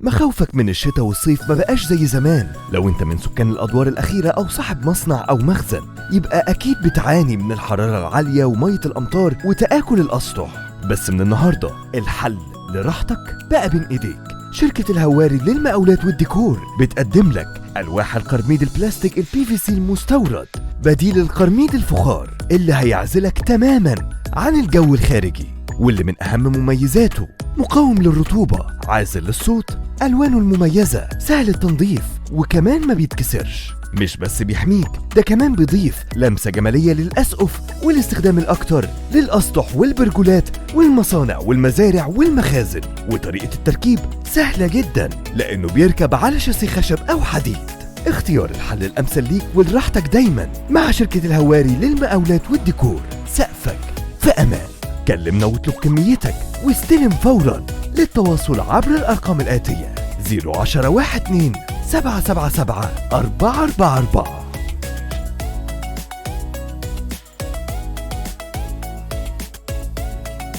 مخاوفك من الشتاء والصيف ما بقاش زي زمان. لو انت من سكان الادوار الاخيرة او صاحب مصنع او مخزن، يبقى اكيد بتعاني من الحرارة العالية ومية الامطار وتآكل الاسطح. بس من النهاردة الحل لراحتك بقى بين ايديك. شركة الهواري للمقاولات والديكور بتقدم لك ألواح القرميد البلاستيك الPVC المستورد، بديل القرميد الفخار اللي هيعزلك تماما عن الجو الخارجي، واللي من أهم مميزاته مقاوم للرطوبة، عازل للصوت، ألوانه المميزة سهل التنظيف، وكمان ما بيتكسرش. مش بس بيحميك، ده كمان بيضيف لمسة جمالية للأسقف والاستخدام الأكتر للأسطح والبرجولات والمصانع والمزارع والمخازن. وطريقة التركيب سهلة جدا لأنه بيركب على شاسيه خشب أو حديد. اختيار الحل الأمثل ليك ولراحتك دايما مع شركة الهواري للمقاولات والديكور. سقفك في أمان. كلمنا واطلب كميتك واستلم فورا. للتواصل عبر الأرقام الآتية: 010 12 777 444.